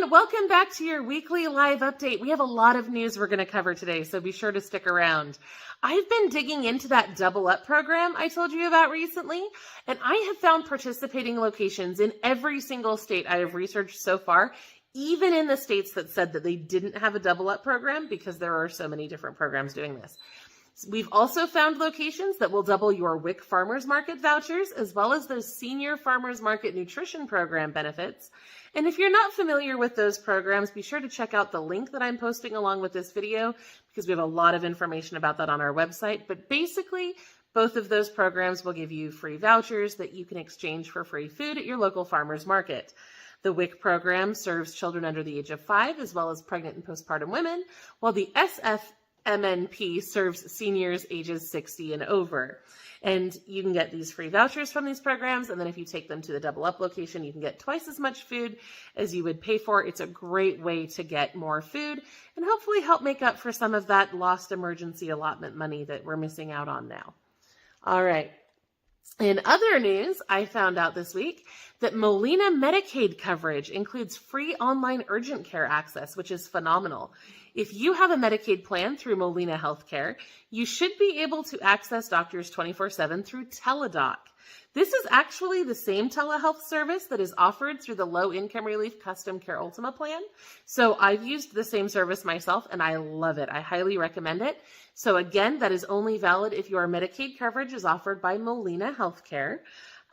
welcome back to your weekly live update. We have a lot of news we're going to cover today, so be sure to stick around. I've been digging into that Double Up program I told you about recently, and I have found participating locations in every single state I have researched so far, even in the states that said that they didn't have a Double Up program, because there are so many different programs doing this. We've also found locations that will double your WIC Farmers Market vouchers, as well as those Senior Farmers Market Nutrition Program benefits. And if you're not familiar with those programs, be sure to check out the link that I'm posting along with this video, because we have a lot of information about that on our website. But basically, both of those programs will give you free vouchers that you can exchange for free food at your local farmers market. The WIC program serves children under the age of 5, as well as pregnant and postpartum women, while the SFMNP serves seniors ages 60 and over. And you can get these free vouchers from these programs, and then if you take them to the Double Up location, you can get twice as much food as you would pay for. It's a great way to get more food and hopefully help make up for some of that lost emergency allotment money that we're missing out on now. All right. In other news, I found out this week that Molina Medicaid coverage includes free online urgent care access, which is phenomenal. If you have a Medicaid plan through Molina Healthcare, you should be able to access doctors 24/7 through Teladoc. This is actually the same telehealth service that is offered through the Low Income Relief Custom Care Ultima plan. So I've used the same service myself and I love it. I highly recommend it. So again, that is only valid if your Medicaid coverage is offered by Molina Healthcare.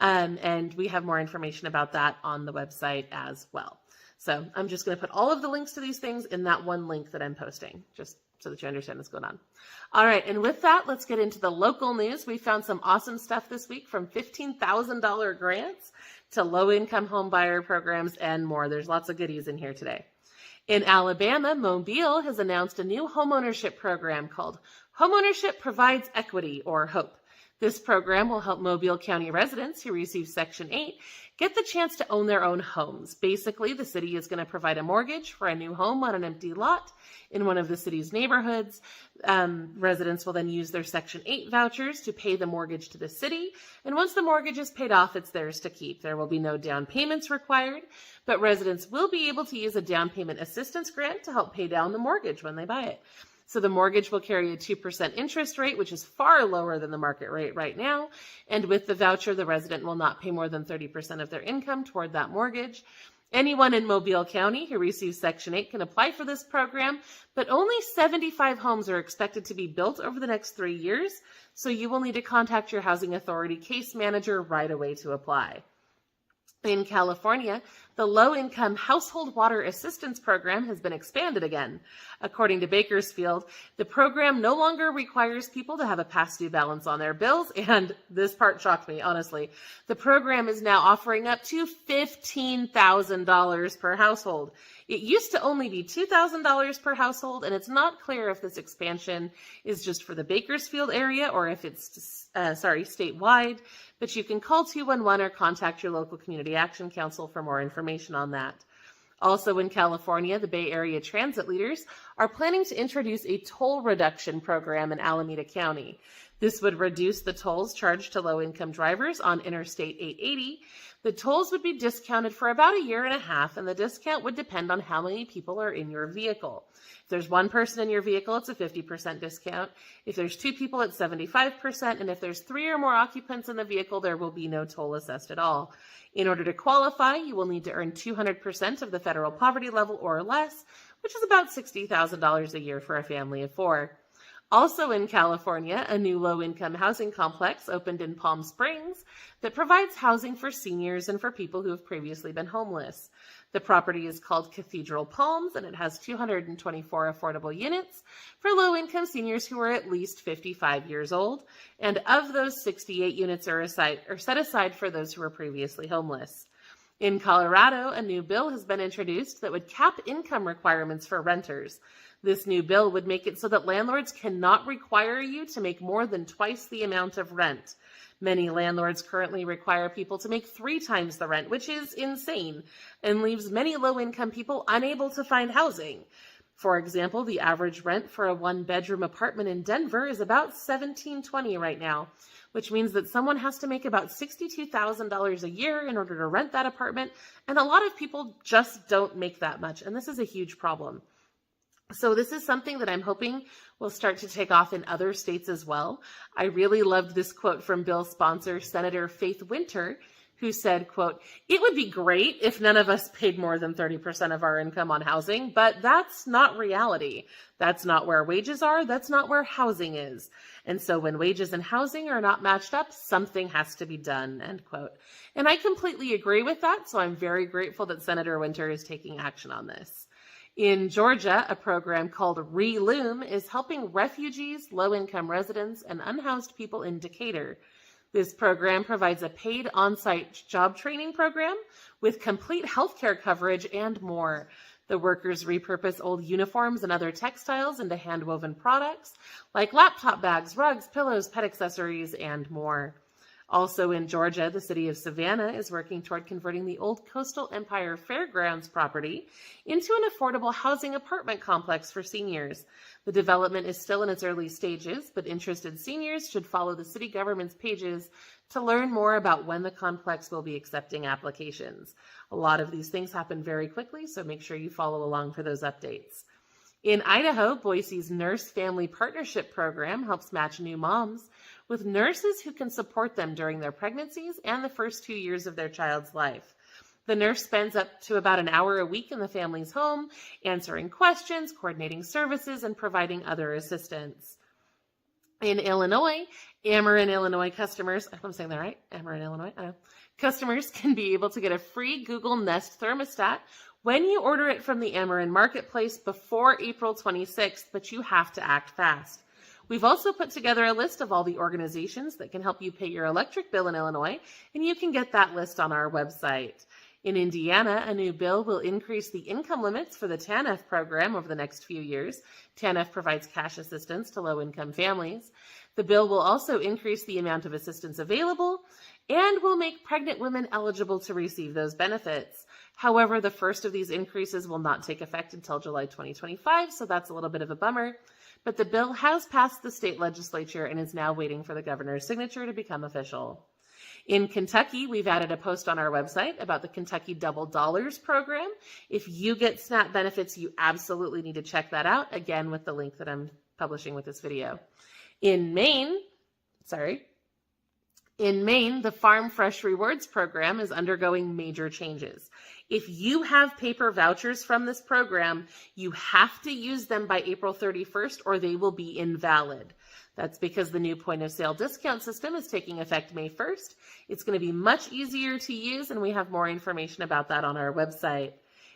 And we have more information about that on the website as well. So I'm just going to put all of the links to these things in that one link that I'm posting, just so that you understand what's going on. All right, and with that, let's get into the local news. We found some awesome stuff this week, from $15,000 grants to low-income home buyer programs and more. There's lots of goodies in here today. In Alabama, Mobile has announced a new homeownership program called Homeownership Provides Equity, or HOPE. This program will help Mobile County residents who receive Section 8 get the chance to own their own homes. Basically, the city is going to provide a mortgage for a new home on an empty lot in one of the city's neighborhoods. Residents will then use their Section 8 vouchers to pay the mortgage to the city. And once the mortgage is paid off, it's theirs to keep. There will be no down payments required, but residents will be able to use a down payment assistance grant to help pay down the mortgage when they buy it. So the mortgage will carry a 2% interest rate, which is far lower than the market rate right now. And with the voucher, the resident will not pay more than 30% of their income toward that mortgage. Anyone in Mobile County who receives Section 8 can apply for this program, but only 75 homes are expected to be built over the next 3 years. So you will need to contact your housing authority case manager right away to apply. In California, the Low-Income Household Water Assistance Program has been expanded again. According to Bakersfield, the program no longer requires people to have a past due balance on their bills, and this part shocked me, honestly. The program is now offering up to $15,000 per household. It used to only be $2,000 per household, and it's not clear if this expansion is just for the Bakersfield area or if it's statewide. But you can call 211 or contact your local community action council for more information on that. Also in California, the Bay Area transit leaders are planning to introduce a toll reduction program in Alameda County. This would reduce the tolls charged to low-income drivers on Interstate 880. The tolls would be discounted for about a year and a half, and the discount would depend on how many people are in your vehicle. If there's one person in your vehicle, it's a 50% discount. If there's 2 people, it's 75%. And if there's 3 or more occupants in the vehicle, there will be no toll assessed at all. In order to qualify, you will need to earn 200% of the federal poverty level or less, which is about $60,000 a year for a family of 4. Also in California, a new low-income housing complex opened in Palm Springs that provides housing for seniors and for people who have previously been homeless. The property is called Cathedral Palms, and it has 224 affordable units for low-income seniors who are at least 55 years old. And of those, 68 units are set aside for those who were previously homeless. In Colorado, a new bill has been introduced that would cap income requirements for renters. This new bill would make it so that landlords cannot require you to make more than twice the amount of rent. Many landlords currently require people to make 3 times the rent, which is insane, and leaves many low-income people unable to find housing. For example, the average rent for a one-bedroom apartment in Denver is about $1,720 right now, which means that someone has to make about $62,000 a year in order to rent that apartment, and a lot of people just don't make that much, and this is a huge problem. So this is something that I'm hoping will start to take off in other states as well. I really loved this quote from Bill's sponsor, Senator Faith Winter, who said, quote, "It would be great if none of us paid more than 30% of our income on housing, but that's not reality. That's not where wages are. That's not where housing is. And so when wages and housing are not matched up, something has to be done," end quote. And I completely agree with that, so I'm very grateful that Senator Winter is taking action on this. In Georgia, a program called Reloom is helping refugees, low-income residents, and unhoused people in Decatur. This program provides a paid on-site job training program with complete healthcare coverage and more. The workers repurpose old uniforms and other textiles into hand-woven products like laptop bags, rugs, pillows, pet accessories, and more. Also in Georgia, the city of Savannah is working toward converting the old Coastal Empire Fairgrounds property into an affordable housing apartment complex for seniors. The development is still in its early stages, but interested seniors should follow the city government's pages to learn more about when the complex will be accepting applications. A lot of these things happen very quickly, so make sure you follow along for those updates. In Idaho, Boise's Nurse Family Partnership Program helps match new moms with nurses who can support them during their pregnancies and the first 2 years of their child's life. The nurse spends up to about an hour a week in the family's home, answering questions, coordinating services, and providing other assistance. In Illinois, Ameren, Illinois customers, I hope I'm saying that right, Ameren, Illinois, I know, customers can be able to get a free Google Nest thermostat when you order it from the Ameren Marketplace before April 26th, but you have to act fast. We've also put together a list of all the organizations that can help you pay your electric bill in Illinois, and you can get that list on our website. In Indiana, a new bill will increase the income limits for the TANF program over the next few years. TANF provides cash assistance to low-income families. The bill will also increase the amount of assistance available and will make pregnant women eligible to receive those benefits. However, the first of these increases will not take effect until July 2025, so that's a little bit of a bummer. But the bill has passed the state legislature and is now waiting for the governor's signature to become official. In Kentucky, we've added a post on our website about the Kentucky Double Dollars program. If you get SNAP benefits, you absolutely need to check that out, again, with the link that I'm publishing with this video. In Maine, the Farm Fresh Rewards program is undergoing major changes. If you have paper vouchers from this program, you have to use them by April 31st or they will be invalid. That's because the new point of sale discount system is taking effect May 1st. It's going to be much easier to use, and we have more information about that on our website.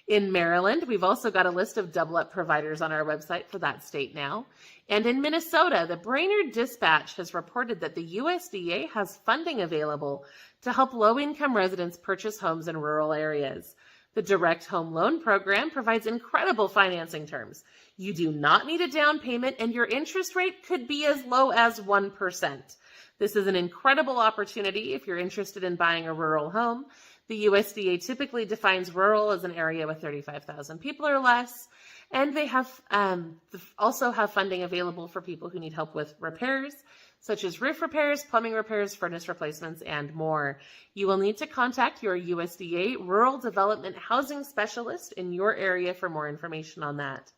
In Maryland, we've also got a list of double-up providers on our website for that state now. And in Minnesota, the Brainerd Dispatch has reported that the USDA has funding available to help low-income residents purchase homes in rural areas. The Direct Home Loan Program provides incredible financing terms. You do not need a down payment, and your interest rate could be as low as 1%. This is an incredible opportunity if you're interested in buying a rural home. The USDA typically defines rural as an area with 35,000 people or less, and they have also have funding available for people who need help with repairs, such as roof repairs, plumbing repairs, furnace replacements, and more. You will need to contact your USDA Rural Development Housing Specialist in your area for more information on that.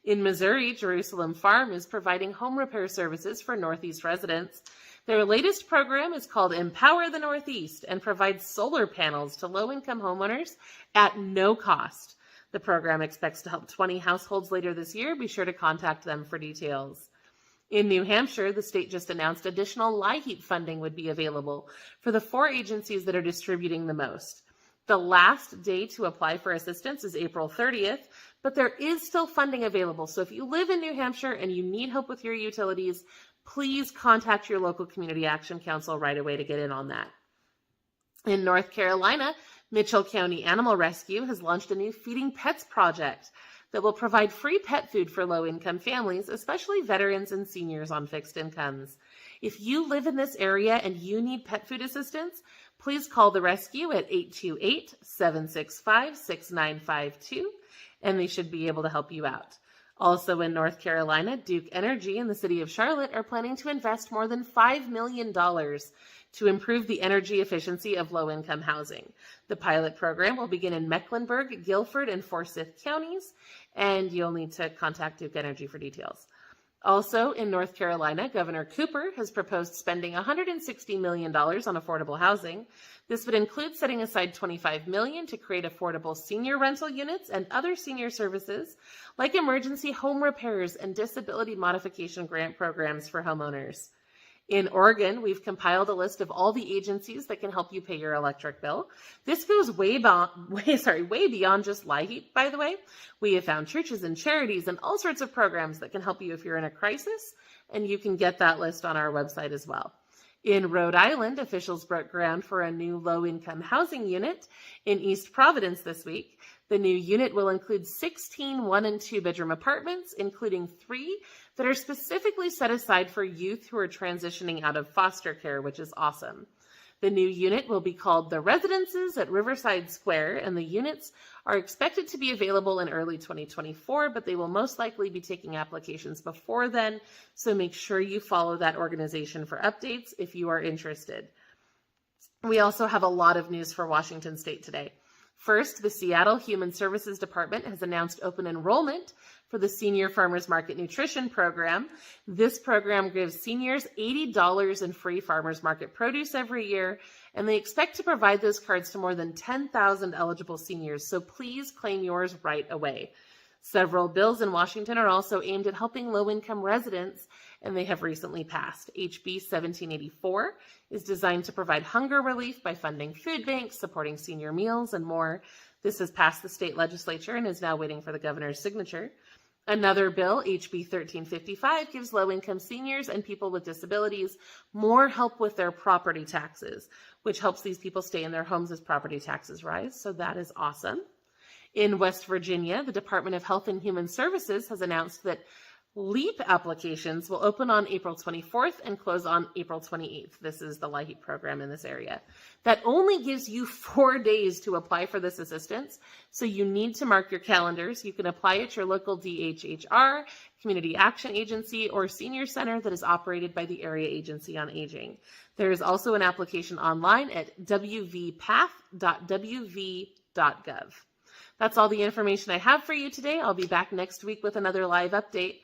In Missouri, Jerusalem Farm is providing home repair services for Northeast residents. Their latest program is called Empower the Northeast and provides solar panels to low-income homeowners at no cost. The program expects to help 20 households later this year. Be sure to contact them for details. In New Hampshire, the state just announced additional LIHEAP funding would be available for the 4 agencies that are distributing the most. The last day to apply for assistance is April 30th, but there is still funding available. So if you live in New Hampshire and you need help with your utilities, please contact your local community action council right away to get in on that. In North Carolina, Mitchell County Animal Rescue has launched a new Feeding Pets project that will provide free pet food for low-income families, especially veterans and seniors on fixed incomes. If you live in this area and you need pet food assistance, please call the rescue at 828-765-6952, and they should be able to help you out. Also in North Carolina, Duke Energy and the city of Charlotte are planning to invest more than $5 million to improve the energy efficiency of low-income housing. The pilot program will begin in Mecklenburg, Guilford, and Forsyth counties, and you'll need to contact Duke Energy for details. Also in North Carolina, Governor Cooper has proposed spending $160 million on affordable housing. This would include setting aside $25 million to create affordable senior rental units and other senior services like emergency home repairs and disability modification grant programs for homeowners. In Oregon, we've compiled a list of all the agencies that can help you pay your electric bill. This goes way beyond just LIHEAP, by the way. We have found churches and charities and all sorts of programs that can help you if you're in a crisis, and you can get that list on our website as well. In Rhode Island, officials broke ground for a new low-income housing unit in East Providence this week. The new unit will include 16 one- and two-bedroom apartments, including 3 that are specifically set aside for youth who are transitioning out of foster care, which is awesome. The new unit will be called the Residences at Riverside Square, and the units are expected to be available in early 2024, but they will most likely be taking applications before then, so make sure you follow that organization for updates if you are interested. We also have a lot of news for Washington State today. First, the Seattle Human Services Department has announced open enrollment for the Senior Farmers Market Nutrition Program. This program gives seniors $80 in free farmers market produce every year, and they expect to provide those cards to more than 10,000 eligible seniors, so please claim yours right away. Several bills in Washington are also aimed at helping low-income residents, and they have recently passed. HB 1784 is designed to provide hunger relief by funding food banks, supporting senior meals, and more. This has passed the state legislature and is now waiting for the governor's signature. Another bill, HB 1355, gives low-income seniors and people with disabilities more help with their property taxes, which helps these people stay in their homes as property taxes rise, so that is awesome. In West Virginia, the Department of Health and Human Services has announced that LEAP applications will open on April 24th and close on April 28th. This is the LIHEAP program in this area. That only gives you 4 days to apply for this assistance, so you need to mark your calendars. You can apply at your local DHHR, Community Action Agency, or senior center that is operated by the Area Agency on Aging. There is also an application online at wvpath.wv.gov. That's all the information I have for you today. I'll be back next week with another live update.